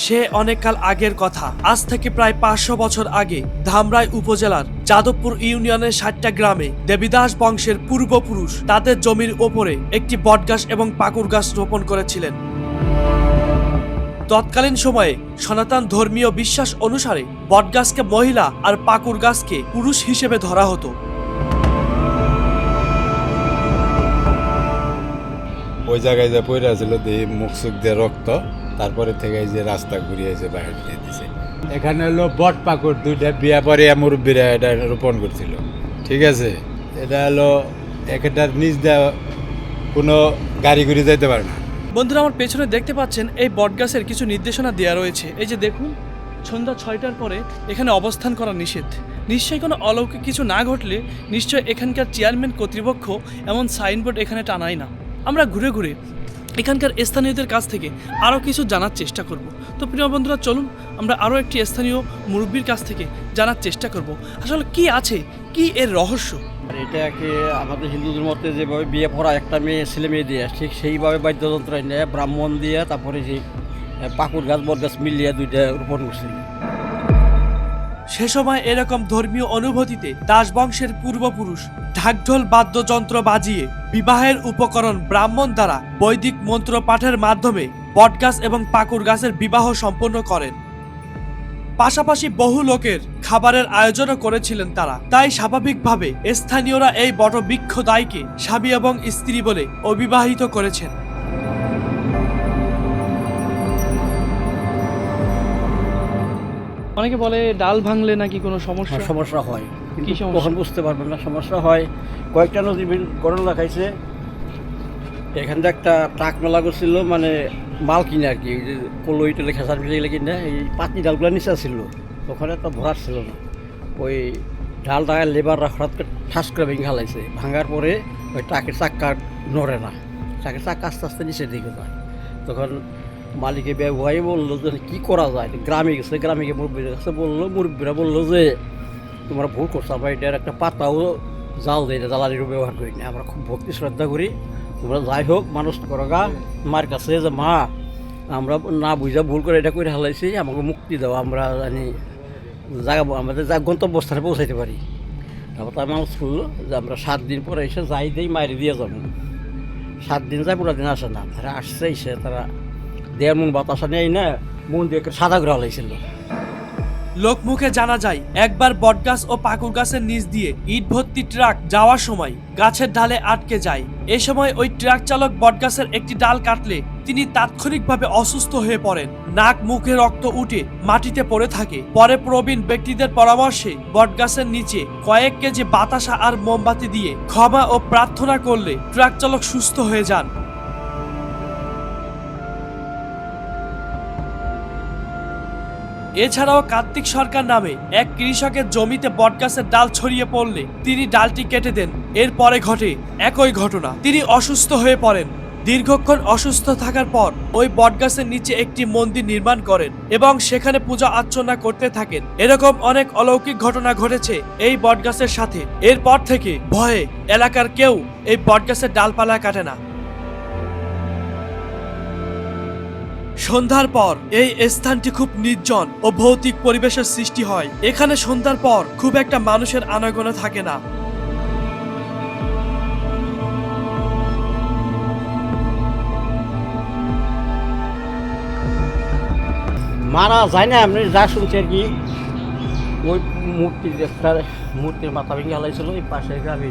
সে অনেককাল আগের কথা। আজ থেকে প্রায় 500 বছর আগে ধামরাই উপজেলার যাদবপুর ইউনিয়নের 60টা গ্রামে দেবীদাস বংশের পূর্বপুরুষ তাদের জমির ওপরে একটি বটগাছ এবং পাকুড় গাছ রোপণ করেছিলেন। তৎকালীন সময়ে সনাতন ধর্মীয় বিশ্বাস অনুসারে বটগাছকে মহিলা আর পাকুড় গাছকে পুরুষ হিসেবে ধরা হতো। ওই জায়গায় যে পড়ে ছিল দিয়ে মুখ সুখ দিয়ে রক্ত, তারপরে থেকে এই যে রাস্তা ঘুরিয়েছে বাইরে দিয়ে দিছে। এখানে হলো বট পাকুড় দুইটা বিয়া পরে মুরব্বীরা এটা রোপণ করছিল। ঠিক আছে, এটা হলো একটার নিচ দেওয়া কোনো গাড়ি ঘুরে যাইতে পারে না। বন্ধুরা, আমার পেছনে দেখতে পাচ্ছেন এই বটগাছের কিছু নির্দেশনা দেওয়া রয়েছে। এই যে দেখুন, সন্ধ্যা 6টার পরে এখানে অবস্থান করা নিষেধ। নিশ্চয়ই কোনো অলৌকিক কিছু না ঘটলে নিশ্চয় এখানকার চেয়ারম্যান কর্তৃপক্ষ এমন সাইনবোর্ড এখানে টানায় না। আমরা ঘুরে ঘুরে এখানকার স্থানীয়দের কাছ থেকে আরও কিছু জানার চেষ্টা করব। তো প্রিয় বন্ধুরা, চলুন আমরা আরও একটি স্থানীয় মুরব্বীর কাছ থেকে জানার চেষ্টা করব আসলে কি আছে, কি এর রহস্য। এটাকে আমাদের হিন্দুদের মতে যেভাবে বিয়ে পড়া একটা মেয়ে ছেলে মেয়ে দিয়ে ঠিক সেইভাবে বাদ্যযন্ত্র এনে ব্রাহ্মণ দিয়ে তারপরে যে পাকুড় গাছ বট গাছ মিলিয়ে দুইটা রোপণ করছিল। সে সময় এরকম ধর্মীয় অনুভূতিতে দাস বংশের পূর্বপুরুষ ঢাকঢোল বাদ্যযন্ত্র বাজিয়ে বিবাহের উপকরণ ব্রাহ্মণ দ্বারা বৈদিক মন্ত্র পাঠের মাধ্যমে বটগাছ এবং পাকুড় গাছের বিবাহ সম্পন্ন করেন। পাশাপাশি বহু লোকের খাবারের আয়োজনও করেছিলেন তারা। তাই স্বাভাবিকভাবে স্থানীয়রা এই বটবৃক্ষ দায়কে স্বামী এবং স্ত্রী বলে অবিবাহিত করেছেন। অনেকে বলে ডাল ভাঙলে নাকি কোনো সমস্যা হয়, কিন্তু কি সমস্যা? কখন বুঝতে পারবেন না। সমস্যা হয় কয়েকটা নদী ঘটনা দেখাইছে। এখানটা একটা ট্রাক মেলা করছিল, মানে মাল কিনে আর কি, ওই যে কলই টলে খেসার ফেলে কিনে এই পাতি ডালগুলো নিচে ছিল, ওখানে তো ভরাট ছিল না। ওই ডাল টাকায় লেবাররা হঠাৎ করে ঠাস করে ভেঙে ফেলাইছে। ভাঙার পরে ওই ট্রাকের চাক্কা নড়ে না, ট্রাকের চাক্কা আস্তে আস্তে নিচের দিকে যায়। তখন মালিকে ব্যবহারী বললো যে কী করা যায়, গ্রামে গেছে, গ্রামে গিয়ে মুরব্বীর কাছে বললো, মুরব্বীরা বললো যে তোমরা ভুল করছো, আমরা এটার একটা পাতাও জাল দিই না, জ্বালানিরও ব্যবহার করি না, আমরা খুব ভক্তি শ্রদ্ধা করি, তোমরা যাই হোক মানুষ করো গা মার কাছে যে মা আমরা না বুঝা ভুল করে এটা করে হালাইছি, আমাকে মুক্তি দাও, আমরা জানি জায়গা আমাদের যা গন্তব্যস্থানে পৌঁছাইতে পারি। তারপর তার মানুষ করলো যে আমরা 7 দিন পরে এসে যাই দিই মায়ের দিয়ে যাবো। 7 দিন যায়, পুরো দিন আসে না, তারা আসছে এসে তারা দেড় মন বাতাসা নেই না, মন দিয়ে সাদা করে হালাইছিল। লোকমুখে জানা যায় একবার বটগাছ ও পাকুড় গাছের নিচ দিয়ে ইট ভর্তি ট্রাক যাওয়ার সময় গাছের ডালে আটকে যায়। এ সময় ওই ট্রাক চালক বটগাছের একটি ডাল কাটলে তিনি তাৎক্ষণিকভাবে অসুস্থ হয়ে পড়েন। নাক মুখে রক্ত উঠে মাটিতে পড়ে থাকে। পরে প্রবীণ ব্যক্তিদের পরামর্শে বটগাছের নিচে কয়েক কেজি বাতাসা আর মোমবাতি দিয়ে ক্ষমা ও প্রার্থনা করলে ট্রাক চালক সুস্থ হয়ে যান। এছাড়াও কার্তিক সরকার নামে এক কৃষকের জমিতে বটগাছের ডাল ছড়িয়ে পড়লে তিনি ডালটি কেটে দেন। এরপরে ঘটে একই ঘটনা, তিনি অসুস্থ হয়ে পড়েন। দীর্ঘক্ষণ অসুস্থ থাকার পর ওই বটগাছের নিচে একটি মন্দির নির্মাণ করেন এবং সেখানে পূজা অর্চনা করতে থাকেন। এরকম অনেক অলৌকিক ঘটনা ঘটেছে এই বটগাছের সাথে। এরপর থেকে ভয়ে এলাকার কেউ এই বটগাছের ডালপালা কাটে না। সন্ধ্যার পর এই স্থানটি খুব নির্জন ও ভৌতিক পরিবেশের সৃষ্টি হয়। এখানে সন্ধ্যার পর খুব একটা মানুষের আনাগোনা থাকে না। মারা যায় না, আপনি যা শুনছি আর কি, ওই মূর্তির একটা মূর্তির মাথা ভেঙে হালাইছিল এই পাশের গ্রামে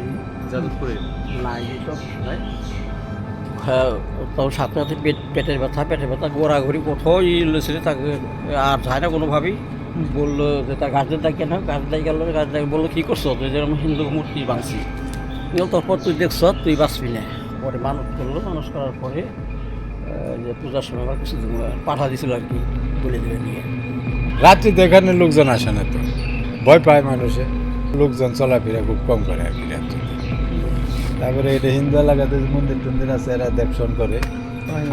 যাদবপুরে না, এইসব নাই। হ্যাঁ, তখন সাথে সাথে পেটের ব্যথা গোড়াঘড়ি কোথাও লেছিল তাকে, আর যায় না কোনোভাবেই। বললো যে তার গাছদের ডাকে না, গাছদাই গেল, গাছদাই বললো কী করছো তুই, যেরকম হিন্দু মূর্তি ভাঙছি, তারপর তুই দেখছ তুই বাঁচবি না। পরে মানুষ করলো, মানুষ করার পরে যে পূজার সময় আবার কিছু পাঠা দিছিল আর কি, বলে দেবে নিয়ে। রাত্রিতে এখানে লোকজন আসে না, তো ভয় পায় মানুষে, লোকজন চলাফেরা খুব কম করে আর কি রাত্রিতে। তারপরে এটা হিন্দু এলাকাতে মন্দির টন্দির আছে, এরা দেখশন করে।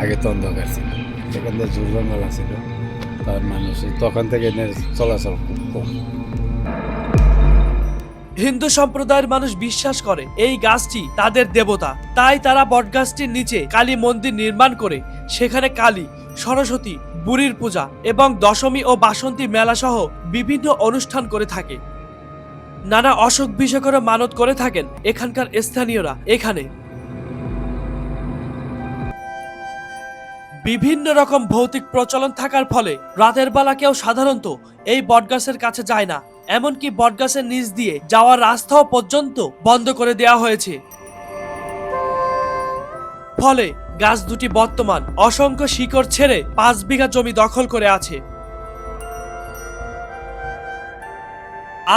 আগে তো অন্ধকার ছিল, সেখান থেকে ঝুল জঙ্গল ছিল, তার মানুষ তখন থেকে চলাচল খুব কম। হিন্দু সম্প্রদায়ের মানুষ বিশ্বাস করে এই গাছটি তাদের দেবতা, তাই তারা বটগাছটির নিচে কালী মন্দির নির্মাণ করে সেখানে কালী, সরস্বতী, বুড়ির পূজা এবং দশমী ও বাসন্তী মেলা সহ বিভিন্ন অনুষ্ঠান করে থাকে। নানা অসুখ বিসুখেরও মানত করে থাকেন এখানকার স্থানীয়রা। এখানে বিভিন্ন রকম ভৌতিক প্রচলন থাকার ফলে রাতের বেলা কেউ সাধারণত এই বটগাছের কাছে যায় না, এমনকি বটগাছের নিচ দিয়ে যাওয়ার রাস্তাও পর্যন্ত বন্ধ করে দেওয়া হয়েছে। ফলে গাছ দুটি বর্তমান অসংখ্য শিকড় ছেড়ে 5 বিঘা জমি দখল করে আছে।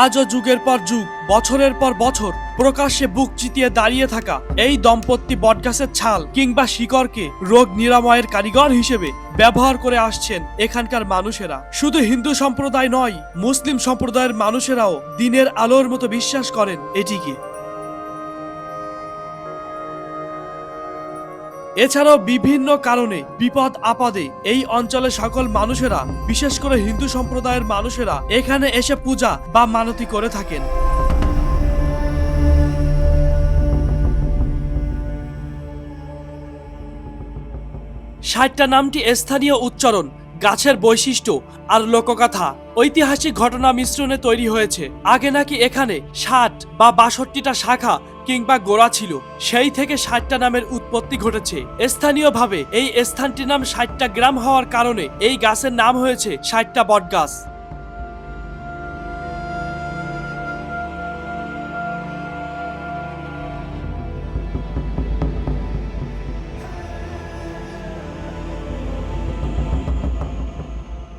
আজও যুগের পর যুগ, বছরের পর বছর প্রকাশ্যে বুক চিতিয়ে দাঁড়িয়ে থাকা এই দম্পতি বটগাছের ছাল কিংবা শিকড়কে রোগ নিরাময়ের কারিগর হিসেবে ব্যবহার করে আসছেন এখানকার মানুষেরা। শুধু হিন্দু সম্প্রদায় নয়, মুসলিম সম্প্রদায়ের মানুষেরাও দিনের আলোর মতো বিশ্বাস করেন এটিকে। এছাড়াও বিভিন্ন কারণে বিপদ আপদে এই অঞ্চলের সকল মানুষেরা, বিশেষ করে হিন্দু সম্প্রদায়ের মানুষেরা এখানে এসে পূজা বা মানতি করে থাকেন। ষাটটা নামটি স্থানীয় উচ্চারণ, গাছের বৈশিষ্ট্য আর লোকগাথা, ঐতিহাসিক ঘটনা মিশ্রণে তৈরি হয়েছে। আগে নাকি এখানে 60 বা 62টা শাখা কিংবা গোড়া ছিল, সেই থেকে 60টা নামের উৎপত্তি ঘটেছে। স্থানীয়ভাবে এই স্থানটির নাম 60টা গ্রাম হওয়ার কারণে এই গাছের নাম হয়েছে 60টা বটগাছ।